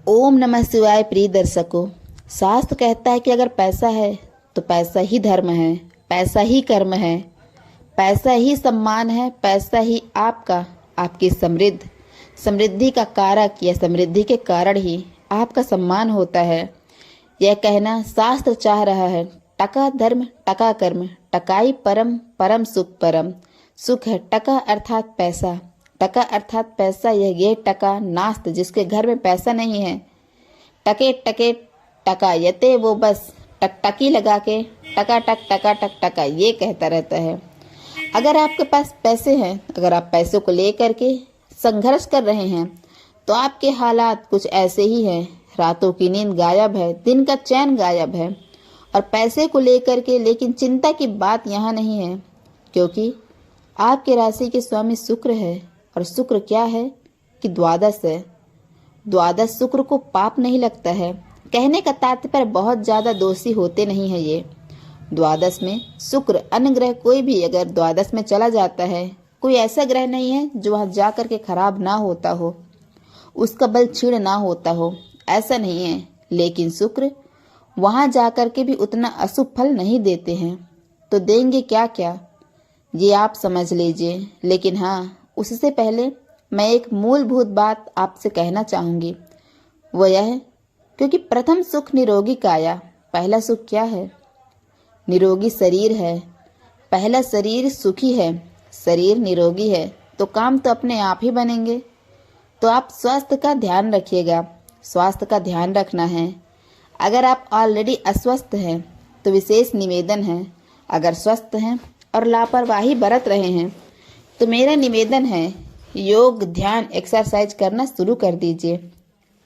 ओम नमः शिवाय। प्रिय दर्शकों, शास्त्र कहता है कि अगर पैसा है तो पैसा ही धर्म है, पैसा ही कर्म है, पैसा ही सम्मान है, पैसा ही आपकी समृद्धि का कारक या समृद्धि के कारण ही आपका सम्मान होता है। यह कहना शास्त्र चाह रहा है। टका धर्म, टका कर्म, टकाई परम, परम सुख है। टका अर्थात पैसा, टका अर्थात पैसा। यह टका नास्त, जिसके घर में पैसा नहीं है। टके टके टका यते, वो बस टकटकी लगा के टका टक टका ये कहता रहता है। अगर आपके पास पैसे हैं, अगर आप पैसों को लेकर के संघर्ष कर रहे हैं तो आपके हालात कुछ ऐसे ही हैं। रातों की नींद गायब है, दिन का चैन गायब है और पैसे को लेकर के। लेकिन चिंता की बात यहाँ नहीं है, क्योंकि आपके राशि के स्वामी शुक्र है। और शुक्र क्या है कि द्वादश है। द्वादश शुक्र को पाप नहीं लगता है। कहने का तात्पर्य बहुत ज्यादा दोषी होते नहीं है ये। द्वादश में शुक्र, अन्य ग्रह कोई भी अगर द्वादश में चला जाता है, कोई ऐसा ग्रह नहीं है जो वहां जाकर के खराब ना होता हो, उसका बल क्षीण ना होता हो, ऐसा नहीं है। लेकिन शुक्र वहां जाकर के भी उतना अशुभ फल नहीं देते हैं। तो देंगे क्या क्या ये आप समझ लीजिए। लेकिन हाँ, उससे पहले मैं एक मूलभूत बात आपसे कहना चाहूंगी। वो यह है, क्योंकि प्रथम सुख निरोगी काया। पहला सुख क्या है? निरोगी शरीर है। पहला शरीर सुखी है, शरीर निरोगी है तो काम तो अपने आप ही बनेंगे। तो आप स्वास्थ्य का ध्यान रखिएगा। स्वास्थ्य का ध्यान रखना है। अगर आप ऑलरेडी अस्वस्थ हैं तो विशेष निवेदन है, अगर स्वस्थ हैं और लापरवाही बरत रहे हैं तो मेरा निवेदन है, योग, ध्यान, एक्सरसाइज करना शुरू कर दीजिए।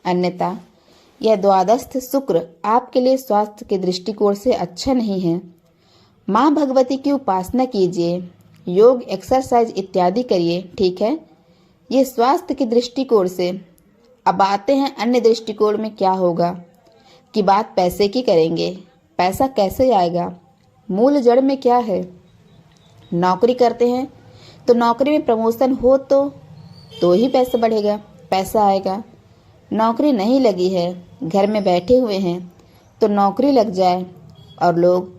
अन्यथा यह द्वादस्थ शुक्र आपके लिए स्वास्थ्य के दृष्टिकोण से अच्छा नहीं है। माँ भगवती की उपासना कीजिए, योग, एक्सरसाइज इत्यादि करिए, ठीक है। ये स्वास्थ्य के दृष्टिकोण से। अब आते हैं अन्य दृष्टिकोण में क्या होगा कि बात पैसे की करेंगे। पैसा कैसे आएगा? मूल जड़ में क्या है? नौकरी करते हैं तो नौकरी में प्रमोशन हो तो ही पैसा बढ़ेगा, पैसा आएगा। नौकरी नहीं लगी है, घर में बैठे हुए हैं तो नौकरी लग जाए। और लोग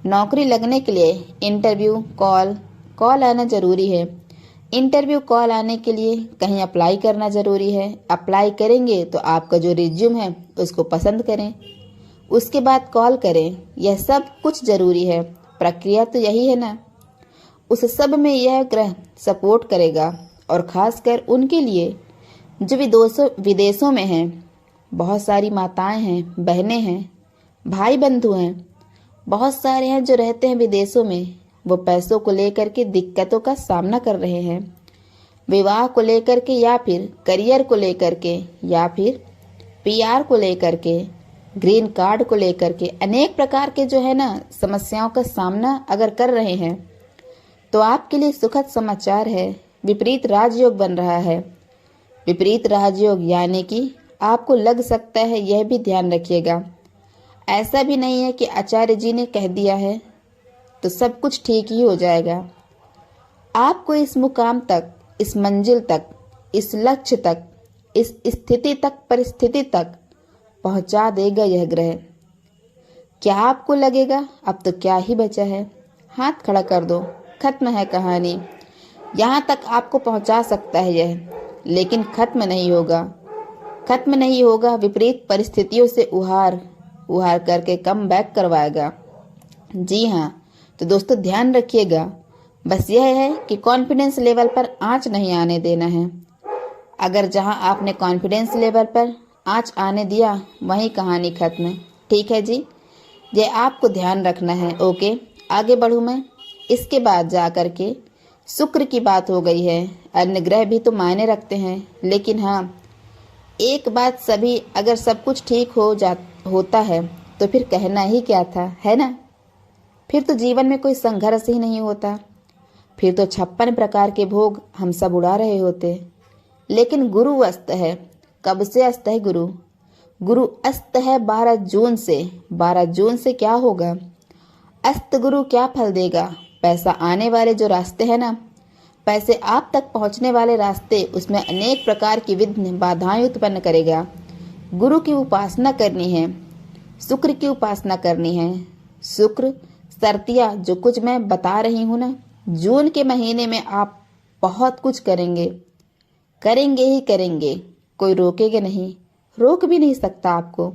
नौकरी लगने के लिए इंटरव्यू कॉल आना जरूरी है। इंटरव्यू कॉल आने के लिए कहीं अप्लाई करना जरूरी है। अप्लाई करेंगे तो आपका जो रिज्यूम है उसको पसंद करें, उसके बाद कॉल करें। यह सब कुछ जरूरी है। प्रक्रिया तो यही है ना। उस सब में यह ग्रह सपोर्ट करेगा। और खासकर उनके लिए जो विदेशों में हैं। बहुत सारी माताएं हैं, बहनें हैं, भाई बंधु हैं, बहुत सारे हैं जो रहते हैं विदेशों में। वो पैसों को लेकर के दिक्कतों का सामना कर रहे हैं, विवाह को लेकर के या फिर करियर को लेकर के या फिर पीआर को लेकर के, ग्रीन कार्ड को लेकर के, अनेक प्रकार के जो है ना समस्याओं का सामना अगर कर रहे हैं तो आपके लिए सुखद समाचार है। विपरीत राजयोग बन रहा है। विपरीत राजयोग यानी कि आपको लग सकता है, यह भी ध्यान रखिएगा। ऐसा भी नहीं है कि आचार्य जी ने कह दिया है तो सब कुछ ठीक ही हो जाएगा। आपको इस मुकाम तक, इस मंजिल तक, इस लक्ष्य तक, इस स्थिति तक, परिस्थिति तक पहुंचा देगा यह ग्रह। क्या आपको लगेगा अब तो क्या ही बचा है? हाथ खड़ा कर दो, खत्म है कहानी। यहाँ तक आपको पहुंचा सकता है यह, लेकिन खत्म नहीं होगा। खत्म नहीं होगा। विपरीत परिस्थितियों से उहार करके कम बैक करवाएगा। जी हाँ, तो दोस्तों ध्यान रखिएगा। बस यह है कि कॉन्फिडेंस लेवल पर आंच नहीं आने देना है। अगर जहां आपने कॉन्फिडेंस लेवल पर आंच आने दिया वहीं कहानी खत्म। ठीक है जी, ये आपको ध्यान रखना है। ओके, आगे बढ़ूं मैं। इसके बाद जा करके शुक्र की बात हो गई है। अन्य ग्रह भी तो मायने रखते हैं, लेकिन हाँ एक बात, सभी अगर सब कुछ ठीक होता है तो फिर कहना ही क्या था, है ना। फिर तो जीवन में कोई संघर्ष ही नहीं होता। फिर तो 56 प्रकार के भोग हम सब उड़ा रहे होते। लेकिन गुरु अस्त है। कब से अस्त है गुरु? गुरु अस्त है 12 जून से। 12 जून से क्या होगा? अस्त गुरु क्या फल देगा? पैसा आने वाले जो रास्ते हैं ना, पैसे आप तक पहुंचने वाले रास्ते, उसमें अनेक प्रकार की विघ्न बाधाएं उत्पन्न करेगा। गुरु की उपासना करनी है, शुक्र की उपासना करनी है। शुक्र सर्तिया जो कुछ मैं बता रही हूँ ना, जून के महीने में आप बहुत कुछ करेंगे, करेंगे ही करेंगे। कोई रोकेगा नहीं, रोक भी नहीं सकता आपको।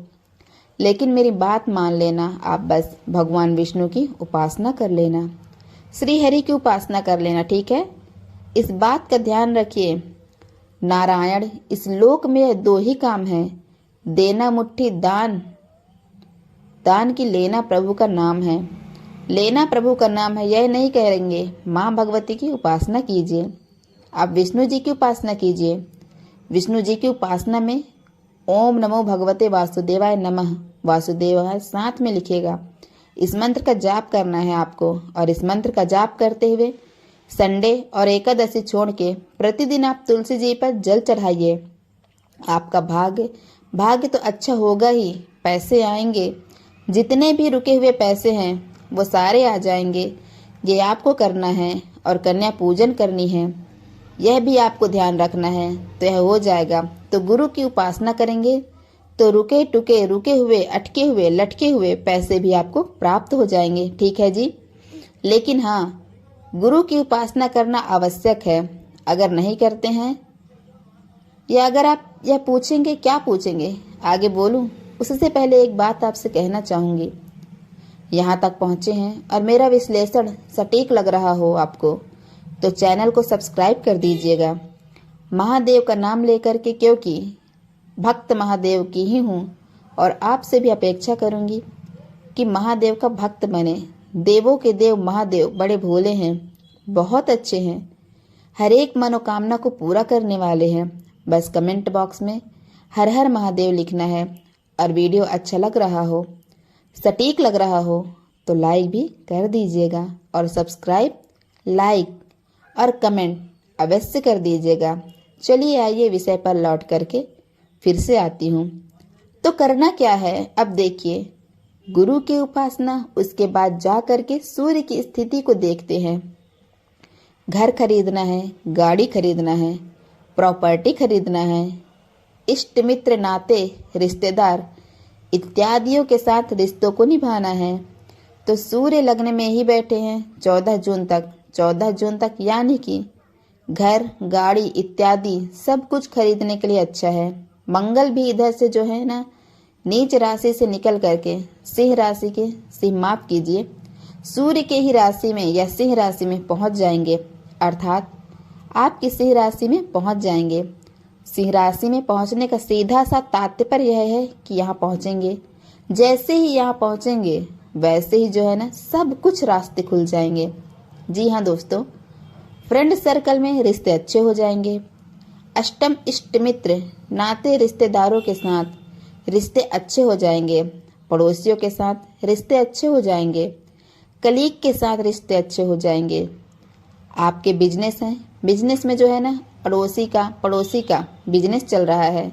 लेकिन मेरी बात मान लेना, आप बस भगवान विष्णु की उपासना कर लेना, श्री हरि की उपासना कर लेना, ठीक है। इस बात का ध्यान रखिए, नारायण इस लोक में दो ही काम है, देना मुट्ठी दान, दान की लेना प्रभु का नाम है, लेना प्रभु का नाम है। यह नहीं कहेंगे माँ भगवती की उपासना कीजिए, आप विष्णु जी की उपासना कीजिए। विष्णु जी की उपासना में ओम नमो भगवते वासुदेवाय नमः, वासुदेवाय साथ में लिखेगा। इस मंत्र का जाप करना है आपको, और इस मंत्र का जाप करते हुए संडे और एकादशी छोड़ के प्रतिदिन आप तुलसी जी पर जल चढ़ाइए। आपका भाग्य तो अच्छा होगा ही, पैसे आएंगे, जितने भी रुके हुए पैसे हैं वो सारे आ जाएंगे। ये आपको करना है, और कन्या पूजन करनी है, यह भी आपको ध्यान रखना है, तो यह हो जाएगा। तो गुरु की उपासना करेंगे तो रुके टुके, रुके हुए, अटके हुए, लटके हुए पैसे भी आपको प्राप्त हो जाएंगे, ठीक है जी। लेकिन हाँ, गुरु की उपासना करना आवश्यक है। अगर नहीं करते हैं, या अगर आप यह पूछेंगे, क्या पूछेंगे आगे बोलूं, उससे पहले एक बात आपसे कहना चाहूंगी। यहाँ तक पहुंचे हैं और मेरा विश्लेषण सटीक लग रहा हो आपको, तो चैनल को सब्सक्राइब कर दीजिएगा, महादेव का नाम लेकर के, क्योंकि भक्त महादेव की ही हूँ, और आपसे भी अपेक्षा करूँगी कि महादेव का भक्त बने। देवों के देव महादेव बड़े भोले हैं, बहुत अच्छे हैं, हर एक मनोकामना को पूरा करने वाले हैं। बस कमेंट बॉक्स में हर हर महादेव लिखना है, और वीडियो अच्छा लग रहा हो, सटीक लग रहा हो तो लाइक भी कर दीजिएगा, और सब्सक्राइब, लाइक और कमेंट अवश्य कर दीजिएगा। चलिए आइए विषय पर लौट करके फिर से आती हूँ। तो करना क्या है, अब देखिए, गुरु की उपासना, उसके बाद जा करके सूर्य की स्थिति को देखते हैं। घर खरीदना है, गाड़ी खरीदना है, प्रॉपर्टी खरीदना है, इष्ट मित्र नाते रिश्तेदार इत्यादियों के साथ रिश्तों को निभाना है। तो सूर्य लग्न में ही बैठे हैं 14 जून तक, यानी कि घर, गाड़ी इत्यादि सब कुछ खरीदने के लिए अच्छा है। मंगल भी इधर से जो है ना, नीच राशि से निकल करके सिंह राशि के, सिंह माफ कीजिए, सूर्य के ही राशि में या सिंह राशि में पहुंच जाएंगे, अर्थात आपकी सिंह राशि में पहुंच जाएंगे। सिंह राशि में पहुंचने का सीधा सा तात्पर्य यह है कि यहाँ पहुंचेंगे, जैसे ही यहाँ पहुंचेंगे वैसे ही जो है ना, सब कुछ रास्ते खुल जाएंगे। जी हाँ दोस्तों, फ्रेंड सर्कल में रिश्ते अच्छे हो जाएंगे, अष्टम इष्ट मित्र नाते रिश्तेदारों के साथ रिश्ते अच्छे हो जाएंगे, पड़ोसियों के साथ रिश्ते अच्छे हो जाएंगे, कलीग के साथ रिश्ते अच्छे हो जाएंगे। आपके बिजनेस हैं, बिजनेस में जो है ना, पड़ोसी का बिजनेस चल रहा है,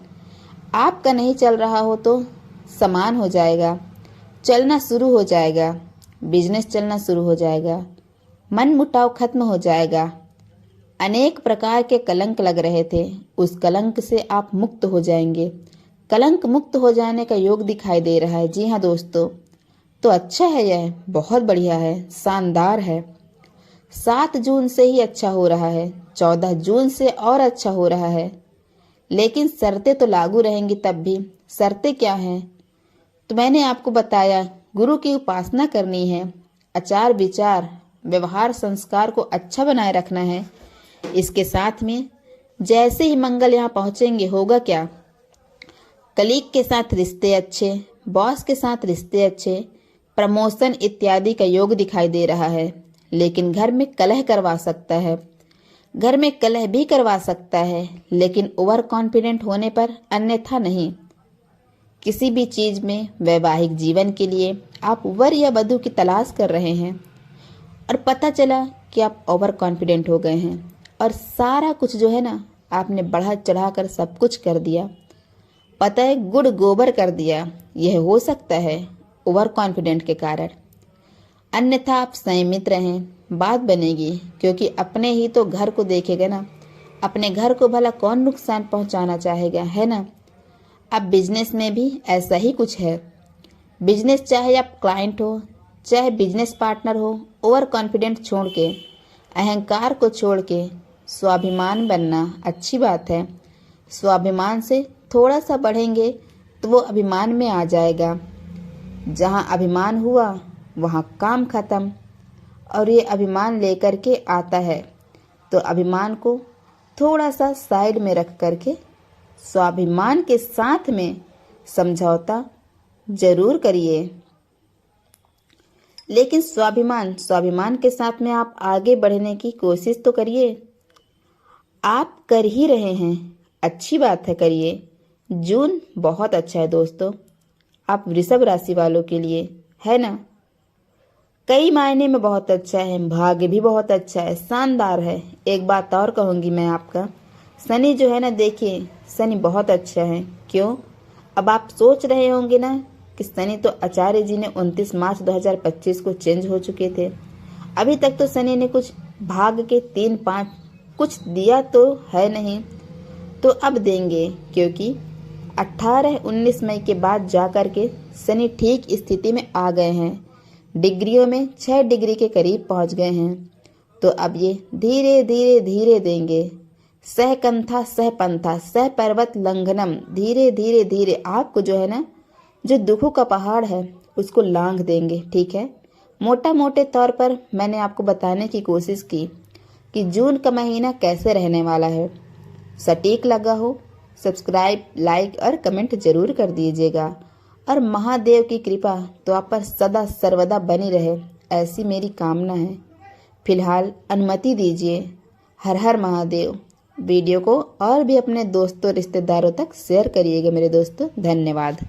आपका नहीं चल रहा हो तो समान हो जाएगा, चलना शुरू हो जाएगा, बिजनेस चलना शुरू हो जाएगा, मन मुटाव खत्म हो जाएगा। अनेक प्रकार के कलंक लग रहे थे, उस कलंक से आप मुक्त हो जाएंगे। कलंक मुक्त हो जाने का योग दिखाई दे रहा है। जी हाँ दोस्तों, तो अच्छा है, यह बहुत बढ़िया है, शानदार है। 7 जून से ही अच्छा हो रहा है, 14 जून से और अच्छा हो रहा है। लेकिन शर्तें तो लागू रहेंगी तब भी। शर्तें क्या हैं? तो मैंने आपको बताया, गुरु की उपासना करनी है, आचार विचार व्यवहार संस्कार को अच्छा बनाए रखना है। इसके साथ में जैसे ही मंगल यहाँ पहुंचेंगे, होगा क्या, कलीग के साथ रिश्ते अच्छे, बॉस के साथ रिश्ते अच्छे, प्रमोशन इत्यादि का योग दिखाई दे रहा है। लेकिन घर में कलह करवा सकता है, घर में कलह भी करवा सकता है, लेकिन ओवर कॉन्फिडेंट होने पर अन्यथा नहीं। किसी भी चीज में वैवाहिक जीवन के लिए आप वर या वधू की तलाश कर रहे हैं और पता चला कि आप ओवर कॉन्फिडेंट हो गए हैं और सारा कुछ जो है ना, आपने बढ़ा चढ़ा कर सब कुछ कर दिया, पता है गुड़ गोबर कर दिया। यह हो सकता है ओवर कॉन्फिडेंट के कारण। अन्यथा आप संयमित रहें, बात बनेगी, क्योंकि अपने ही तो घर को देखेगा ना, अपने घर को भला कौन नुकसान पहुंचाना चाहेगा, है ना। अब बिजनेस में भी ऐसा ही कुछ है। बिजनेस चाहे आप क्लाइंट हो, चाहे बिजनेस पार्टनर हो, ओवर कॉन्फिडेंट छोड़ के, अहंकार को छोड़ के स्वाभिमान बनना अच्छी बात है। स्वाभिमान से थोड़ा सा बढ़ेंगे तो वो अभिमान में आ जाएगा। जहाँ अभिमान हुआ वहाँ काम खत्म। और ये अभिमान लेकर के आता है तो अभिमान को थोड़ा सा साइड में रख करके स्वाभिमान के साथ में समझौता जरूर करिए। लेकिन स्वाभिमान के साथ में आप आगे बढ़ने की कोशिश तो करिए। आप कर ही रहे हैं, अच्छी बात है, करिए। जून बहुत अच्छा है दोस्तों, आप वृषभ राशि वालों के लिए, है ना। कई मायने में बहुत अच्छा है, भाग्य भी बहुत अच्छा है, शानदार है। एक बात और कहूँगी मैं आपका, शनि जो है ना, देखिए शनि बहुत अच्छा है। क्यों? अब आप सोच रहे होंगे ना कि शनि तो आचार्य जी ने 29 मार्च 2025 को चेंज हो चुके थे। अभी तक तो शनि ने कुछ भाग्य के 3-5 कुछ दिया तो है नहीं, तो अब देंगे, क्योंकि 18-19 मई के बाद जाकर के शनि ठीक स्थिति में आ गए हैं। डिग्रियों में 6 डिग्री के करीब पहुंच गए हैं। तो अब ये धीरे धीरे धीरे देंगे। सह कंथा सह पंथा सह पर्वत लंघनम, धीरे धीरे धीरे आपको जो है ना, जो दुखों का पहाड़ है उसको लांघ देंगे। ठीक है, मोटे तौर पर मैंने आपको बताने की कोशिश की कि जून का महीना कैसे रहने वाला है। सटीक लगा हो सब्सक्राइब, लाइक और कमेंट जरूर कर दीजिएगा। और महादेव की कृपा तो आप पर सदा सर्वदा बनी रहे, ऐसी मेरी कामना है। फिलहाल अनुमति दीजिए। हर हर महादेव। वीडियो को और भी अपने दोस्तों रिश्तेदारों तक शेयर करिएगा मेरे दोस्तों। धन्यवाद।